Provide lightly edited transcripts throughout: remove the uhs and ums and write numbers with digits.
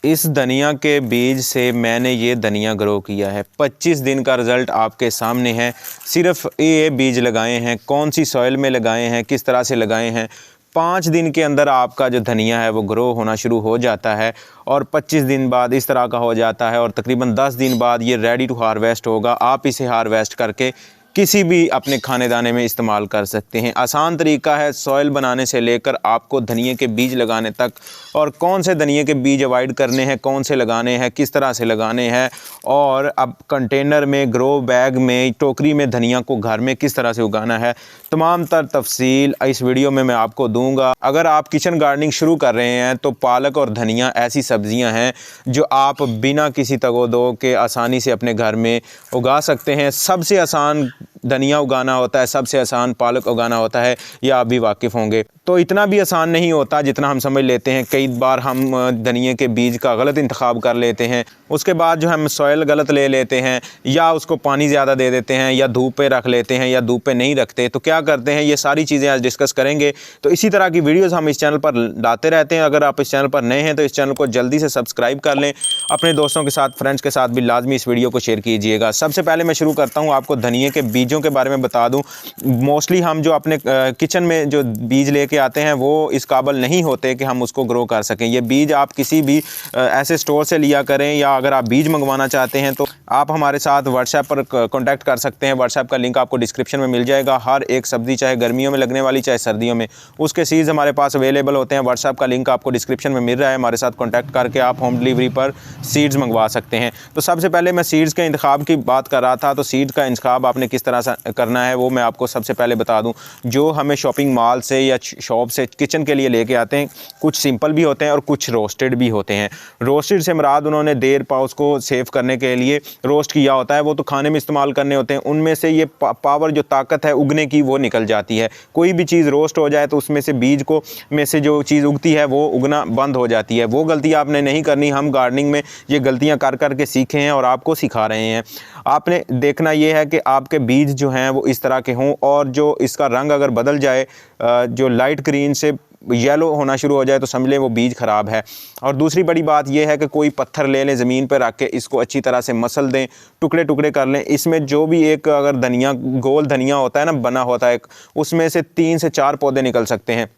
इस धनिया के बीज से मैंने ये धनिया ग्रो किया है। 25 दिन का रिज़ल्ट आपके सामने है। सिर्फ ये बीज लगाए हैं, कौन सी सॉइल में लगाए हैं, किस तरह से लगाए हैं। 5 दिन के अंदर आपका जो धनिया है वो ग्रो होना शुरू हो जाता है और 25 दिन बाद इस तरह का हो जाता है और तकरीबन 10 दिन बाद ये रेडी टू हार्वेस्ट होगा। आप इसे हार्वेस्ट करके किसी भी अपने खाने दाने में इस्तेमाल कर सकते हैं। आसान तरीका है सॉइल बनाने से लेकर आपको धनिए के बीज लगाने तक, और कौन से धनिए के बीज अवॉइड करने हैं, कौन से लगाने हैं, किस तरह से लगाने हैं, और अब कंटेनर में, ग्रो बैग में, टोकरी में धनिया को घर में किस तरह से उगाना है, तमाम तर तफसील इस वीडियो में मैं आपको दूंगा। अगर आप किचन गार्डनिंग शुरू कर रहे हैं तो पालक और धनिया ऐसी सब्जियां हैं जो आप बिना किसी तगोदो के आसानी से अपने घर में उगा सकते हैं। सबसे आसान धनिया उगाना होता है, सबसे आसान पालक उगाना होता है, या आप भी वाकिफ़ होंगे। तो इतना भी आसान नहीं होता जितना हम समझ लेते हैं। कई बार हम धनिए के बीज का गलत इंतखाब कर लेते हैं, उसके बाद जो हम सॉइल गलत ले लेते हैं, या उसको पानी ज़्यादा दे देते हैं, या धूप पे रख लेते हैं, या धूप पे नहीं रखते। तो क्या करते हैं, ये सारी चीज़ें आज डिस्कस करेंगे। तो इसी तरह की वीडियोज़ हम इस चैनल पर लाते रहते हैं। अगर आप इस चैनल पर नए हैं तो इस चैनल को जल्दी से सब्सक्राइब कर लें। अपने दोस्तों के साथ, फ्रेंड्स के साथ भी लाजमी इस वीडियो को शेयर कीजिएगा। सबसे पहले मैं शुरू करता हूँ, आपको धनिए के बीजों के बारे में बता दूं। मोस्टली हम जो अपने किचन में जो बीज लेके आते हैं वो इस काबिल नहीं होते कि हम उसको ग्रो कर सकें। ये बीज आप किसी भी ऐसे स्टोर से लिया करें, या अगर आप बीज मंगवाना चाहते हैं तो आप हमारे साथ व्हाट्सएप पर कांटेक्ट कर सकते हैं। व्हाट्सएप का लिंक आपको डिस्क्रिप्शन में मिल जाएगा। हर एक सब्ज़ी, चाहे गर्मियों में लगने वाली चाहे सर्दियों में, उसके सीड्स हमारे पास अवेलेबल होते हैं। व्हाट्सएप का लिंक आपको डिस्क्रिप्शन में मिल रहा है। हमारे साथ कॉन्टैक्ट करके आप होम डिलीवरी पर सीड्स मंगवा सकते हैं। तो सबसे पहले मैं सीड्स के इंतखाब की बात कर रहा था। तो सीड्स का इंतखाब आपने किस तरह से करना है वो मैं आपको सबसे पहले बता दूं। जो हमें शॉपिंग मॉल से या शॉप से किचन के लिए लेके आते हैं, कुछ सिंपल भी होते हैं और कुछ रोस्टेड भी होते हैं। रोस्टेड से मुराद उन्होंने देर पा उसको सेव करने के लिए रोस्ट किया होता है, वो तो खाने में इस्तेमाल करने होते हैं। उनमें से ये पावर, जो ताकत है उगने की, वो निकल जाती है। कोई भी चीज़ रोस्ट हो जाए तो उसमें से बीज को में से जो चीज़ उगती है वो उगना बंद हो जाती है। वो गलती आपने नहीं करनी। हम गार्डनिंग में ये गलतियाँ कर के सीखे हैं और आपको सिखा रहे हैं। आपने देखना ये है कि आपके बीज जो हैं वो इस तरह के हों, और जो इसका रंग अगर बदल जाए, जो लाइट ग्रीन से येलो होना शुरू हो जाए, तो समझ लें वो बीज ख़राब है। और दूसरी बड़ी बात यह है कि कोई पत्थर ले लें, ज़मीन पर रख के इसको अच्छी तरह से मसल दें, टुकड़े टुकड़े कर लें। इसमें जो भी एक अगर धनिया, गोल धनिया होता है ना, बना होता है, उसमें से 3 से 4 पौधे निकल सकते हैं।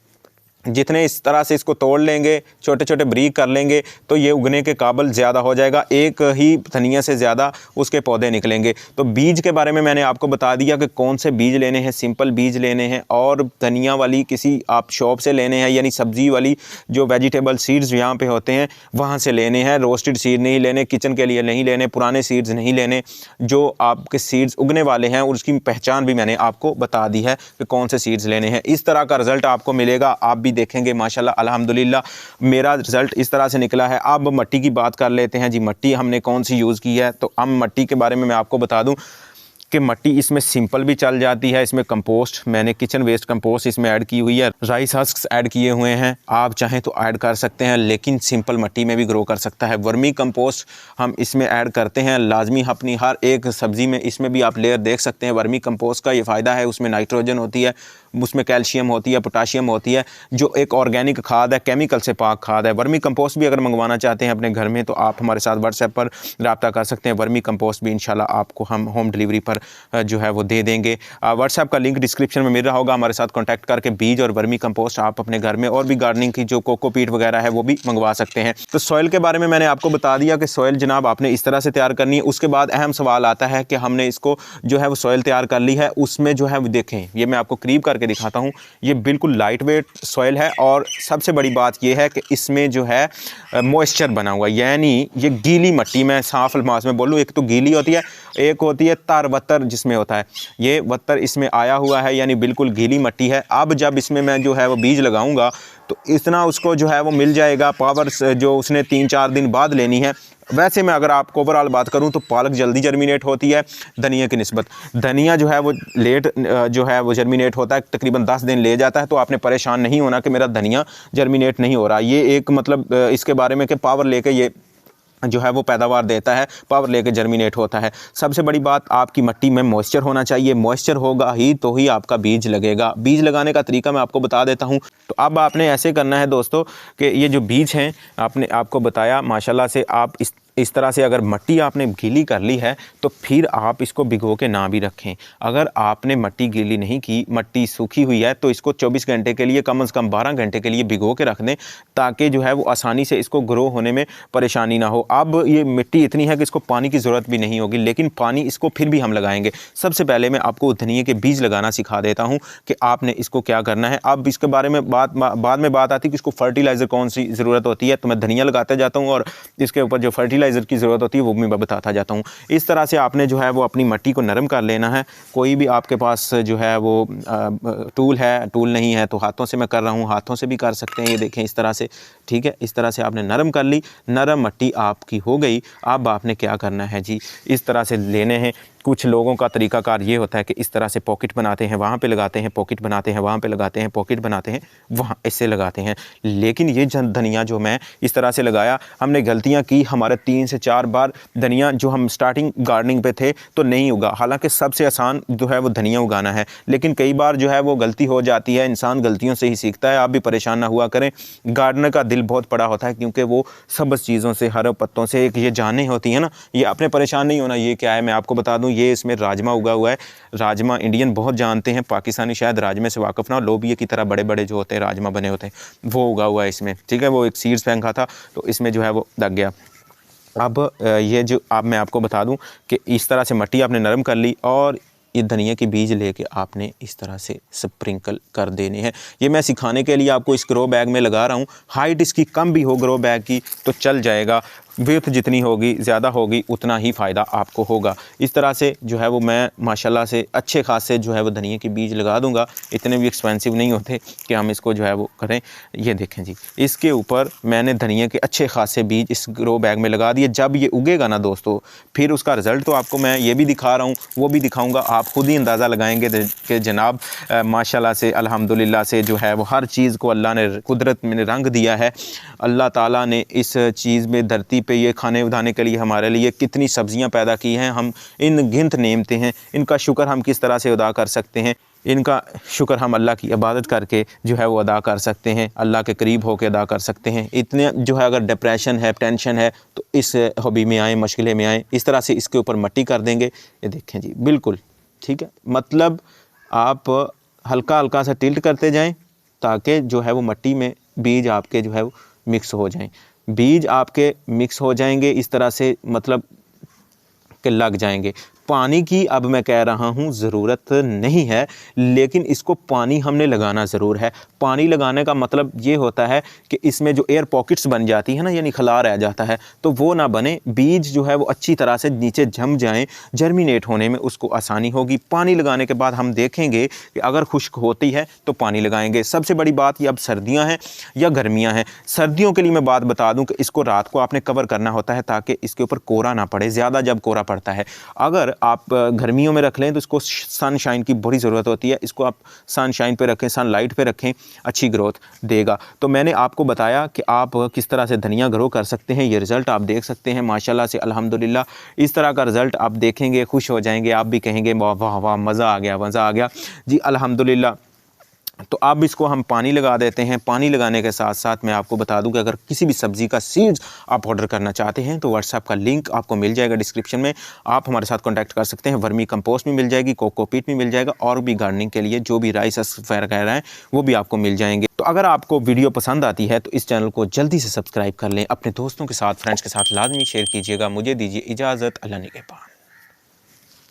जितने इस तरह से इसको तोड़ लेंगे, छोटे छोटे ब्रीक कर लेंगे, तो ये उगने के काबिल ज़्यादा हो जाएगा। एक ही धनिया से ज़्यादा उसके पौधे निकलेंगे। तो बीज के बारे में मैंने आपको बता दिया कि कौन से बीज लेने हैं। सिंपल बीज लेने हैं, और धनिया वाली किसी आप शॉप से लेने हैं, यानी सब्ज़ी वाली जो वेजिटेबल सीड्स यहाँ पे होते हैं वहाँ से लेने हैं। रोस्टेड सीड नहीं लेने, किचन के लिए नहीं लेने, पुराने सीड्स नहीं लेने। जो आपके सीड्स उगने वाले हैं उसकी पहचान भी मैंने आपको बता दी है कि कौन से सीड्स लेने हैं। इस तरह का रिज़ल्ट आपको मिलेगा। आप भी देखेंगे माशाल्लाह अल्हम्दुलिल्लाह मेरा रिज़ल्ट इस तरह से निकला है। अब मिट्टी की बात कर लेते हैं जी। मिट्टी हमने कौन सी यूज़ की है, तो हम मिट्टी के बारे में मैं आपको बता दूं कि मिट्टी इसमें सिंपल भी चल जाती है। इसमें कंपोस्ट, मैंने किचन वेस्ट कंपोस्ट इसमें ऐड की हुई है। राइस हस्क्स ऐड किए हुए हैं, आप चाहें तो ऐड कर सकते हैं, लेकिन सिंपल मिट्टी में भी ग्रो कर सकता है। वर्मी कंपोस्ट हम इसमें ऐड करते हैं लाजमी। अपनी हर एक सब्ज़ी में इसमें भी आप लेयर देख सकते हैं। वर्मी कंपोस्ट का ये फ़ायदा है, उसमें नाइट्रोजन होती है, उसमें कैल्शियम होती है, पोटाशियम होती है, जो एक ऑर्गेनिक खाद है, केमिकल से पाक खाद है। वर्मी कंपोस्ट भी अगर मंगवाना चाहते हैं अपने घर में तो आप हमारे साथ व्हाट्सएप पर रब्ता कर सकते हैं। वर्मी कंपोस्ट भी इंशाल्लाह आपको हम होम डिलीवरी पर जो है वो दे देंगे। व्हाट्सएप का लिंक डिस्क्रिप्शन में मिल रहा होगा। हमारे साथ कॉन्टैक्ट करके बीज और वर्मी कंपोस्ट आप अपने घर में, और भी गार्डनिंग की जो कोकोपीट वगैरह है वो भी मंगवा सकते हैं। तो सॉइल के बारे में मैंने आपको बता दिया कि सॉइल जनाब आपने इस तरह से तैयार करनी है। उसके बाद अहम सवाल आता है कि हमने इसको जो है वो सॉइल तैयार कर ली है, उसमें जो है वो देखें, ये मैं आपको करीब करके दिखाता हूँ। ये बिल्कुल लाइट वेट सॉइल है, और सबसे बड़ी बात यह है कि इसमें जो है मॉइस्चर बना हुआ है, यानी ये गीली मिट्टी में, साफ अल्फाज में बोलूँ, एक तो गीली होती है, एक होती है तार वत्तर जिसमें होता है। ये वत्तर इसमें आया हुआ है, यानी बिल्कुल गीली मिट्टी है। अब जब इसमें मैं जो है वो बीज लगाऊंगा तो इतना उसको जो है वो मिल जाएगा पावर, जो उसने 3-4 दिन बाद लेनी है। वैसे मैं अगर आपको ओवरऑल बात करूं तो पालक जल्दी जर्मिनेट होती है धनिया की निस्बत। धनिया जो है वो लेट जो है वो जर्मिनेट होता है, तकरीबन 10 दिन ले जाता है। तो आपने परेशान नहीं होना कि मेरा धनिया जर्मिनेट नहीं हो रहा। ये एक मतलब इसके बारे में कि पावर लेके ये जो है वो पैदावार देता है, पावर लेके जर्मिनेट होता है। सबसे बड़ी बात, आपकी मिट्टी में मॉइस्चर होना चाहिए। मॉइस्चर होगा ही तो ही आपका बीज लगेगा। बीज लगाने का तरीका मैं आपको बता देता हूँ। तो अब आपने ऐसे करना है दोस्तों कि ये जो बीज हैं आपको बताया माशाल्लाह से, आप इस तरह से अगर मिट्टी आपने गीली कर ली है तो फिर आप इसको भिगो के ना भी रखें। अगर आपने मिट्टी गीली नहीं की, मिट्टी सूखी हुई है, तो इसको 24 घंटे के लिए, कम से कम 12 घंटे के लिए भिगो के रख दें, ताकि जो है वो आसानी से इसको ग्रो होने में परेशानी ना हो। अब ये मिट्टी इतनी है कि इसको पानी की ज़रूरत भी नहीं होगी, लेकिन पानी इसको फिर भी हम लगाएंगे। सबसे पहले मैं आपको धनिए के बीज लगाना सिखा देता हूँ कि आपने इसको क्या करना है। अब इसके बारे में बाद में बात आती है कि इसको फर्टिलाइज़र कौन सी ज़रूरत होती है, तो मैं धनिया लगाता जाता हूँ और इसके ऊपर जो फर्टिलाइज़र की ज़रूरत होती है वो भी मैं बताता जाता हूँ। इस तरह से आपने जो है वो अपनी मिट्टी को नरम कर लेना है। कोई भी आपके पास जो है वो टूल है, टूल नहीं है तो हाथों से मैं कर रहा हूँ, हाथों से भी कर सकते हैं। ये देखें इस तरह से, ठीक है। इस तरह से आपने नरम कर ली, नरम मिट्टी आपकी हो गई। अब आपने क्या करना है जी, इस तरह से लेने हैं। कुछ लोगों का तरीकाकार ये होता है कि इस तरह से पॉकेट बनाते हैं, वहाँ पे लगाते हैं, पॉकेट बनाते हैं, वहाँ पे लगाते हैं, पॉकेट बनाते हैं, वहाँ इससे लगाते हैं। लेकिन ये धनिया जो मैं इस तरह से लगाया, हमने गलतियाँ की। हमारे 3 से 4 बार धनिया जो हम स्टार्टिंग गार्डनिंग पे थे तो नहीं उगा। हालांकि सबसे आसान जो है वो धनिया उगाना है, लेकिन कई बार जो है वो गलती हो जाती है। इंसान गलतियों से ही सीखता है। आप भी परेशान ना हुआ करें। गार्डनर का दिल बहुत बड़ा होता है, क्योंकि वो सब्ज़ चीज़ों से, हरे पत्तों से एक ये जानें होती हैं ना, ये आपने परेशान नहीं होना। ये क्या है मैं आपको बता दूं, ये इसमें राजमा उगा हुआ है। राजमा इंडियन बहुत जानते हैं, पाकिस्तानी शायद राजमे से वाकिफ़ ना हो। लोबिया की तरह बड़े बड़े जो होते हैं राजमा बने होते हैं, वो उगा हुआ है इसमें, ठीक है। वो एक सीड्स फेंका था तो इसमें जो है वो लग गया। अब ये जो अब मैं आपको बता दूं कि इस तरह से मिट्टी आपने नरम कर ली और ये धनिया के बीज लेके आपने इस तरह से स्प्रिंकल कर देने हैं। ये मैं सिखाने के लिए आपको इस ग्रो बैग में लगा रहा हूँ। हाइट इसकी कम भी हो ग्रो बैग की तो चल जाएगा। विड्थ जितनी होगी, ज़्यादा होगी, उतना ही फ़ायदा आपको होगा। इस तरह से जो है वो मैं माशाल्लाह से अच्छे खासे जो है वो धनिया के बीज लगा दूंगा। इतने भी एक्सपेंसिव नहीं होते कि हम इसको जो है वो करें। ये देखें जी, इसके ऊपर मैंने धनिया के अच्छे खासे बीज इस ग्रो बैग में लगा दिए। जब ये उगेगा ना दोस्तों, फिर उसका रिज़ल्ट तो आपको मैं ये भी दिखा रहा हूँ, वो भी दिखाऊँगा। आप ख़ुद ही अंदाज़ा लगाएँगे कि जनाब माशाल्लाह से, अल्हम्दुलिल्लाह से जो है वो हर चीज़ को अल्लाह ने कुदरत में रंग दिया है। अल्लाह ताला ने इस चीज़ में, धरती पे ये खाने उठाने के लिए हमारे लिए कितनी सब्जियां पैदा की हैं। हम इन गिनत नेमते हैं, इनका शुक्र हम किस तरह से अदा कर सकते हैं। इनका शुक्र हम अल्लाह की इबादत करके जो है वो अदा कर सकते हैं, अल्लाह के करीब होकर अदा कर सकते हैं। इतने जो है अगर डिप्रेशन है, टेंशन है, तो इस हॉबी में आएँ, मशगले में आएँ। इस तरह से इसके ऊपर मिट्टी कर देंगे। ये देखें जी, बिल्कुल ठीक है। मतलब आप हल्का हल्का सा टिल्ट करते जाएँ ताकि जो है वो मिट्टी में बीज आपके जो है वो मिक्स हो जाएं। बीज आपके मिक्स हो जाएंगे इस तरह से, मतलब कि लग जाएंगे। पानी की अब मैं कह रहा हूँ ज़रूरत नहीं है, लेकिन इसको पानी हमने लगाना ज़रूर है। पानी लगाने का मतलब ये होता है कि इसमें जो एयर पॉकेट्स बन जाती है ना, यानी खला रह जाता है, तो वो ना बने। बीज जो है वो अच्छी तरह से नीचे जम जाएं, जर्मिनेट होने में उसको आसानी होगी। पानी लगाने के बाद हम देखेंगे कि अगर खुश्क होती है तो पानी लगाएंगे। सबसे बड़ी बात, ये अब सर्दियाँ हैं या गर्मियाँ हैं। सर्दियों के लिए मैं बात बता दूँ कि इसको रात को आपने कवर करना होता है ताकि इसके ऊपर कोरा ना पड़े, ज़्यादा जब कोरा पड़ता है। अगर आप गर्मियों में रख लें तो इसको सनशाइन की बड़ी ज़रूरत होती है। इसको आप सनशाइन पे रखें, सनलाइट पे रखें, अच्छी ग्रोथ देगा। तो मैंने आपको बताया कि आप किस तरह से धनिया ग्रो कर सकते हैं। ये रिज़ल्ट आप देख सकते हैं माशाल्लाह से, अल्हम्दुलिल्लाह। इस तरह का रिज़ल्ट आप देखेंगे, खुश हो जाएंगे। आप भी कहेंगे वाह वाह वाह, मज़ा आ गया, मज़ा आ गया जी, अल्हम्दुलिल्लाह। तो अब इसको हम पानी लगा देते हैं। पानी लगाने के साथ साथ मैं आपको बता दूं कि अगर किसी भी सब्ज़ी का सीड्स आप ऑर्डर करना चाहते हैं तो व्हाट्सएप का लिंक आपको मिल जाएगा डिस्क्रिप्शन में। आप हमारे साथ कांटेक्ट कर सकते हैं। वर्मी कंपोस्ट भी मिल जाएगी, कोकोपीट भी मिल जाएगा, और भी गार्डनिंग के लिए जो भी राइस वगैरह हैं वो भी आपको मिल जाएंगे। तो अगर आपको वीडियो पसंद आती है तो इस चैनल को जल्दी से सब्सक्राइब कर लें। अपने दोस्तों के साथ, फ्रेंड्स के साथ लाजमी शेयर कीजिएगा। मुझे दीजिए इजाज़त, अल्लाह निगहबान।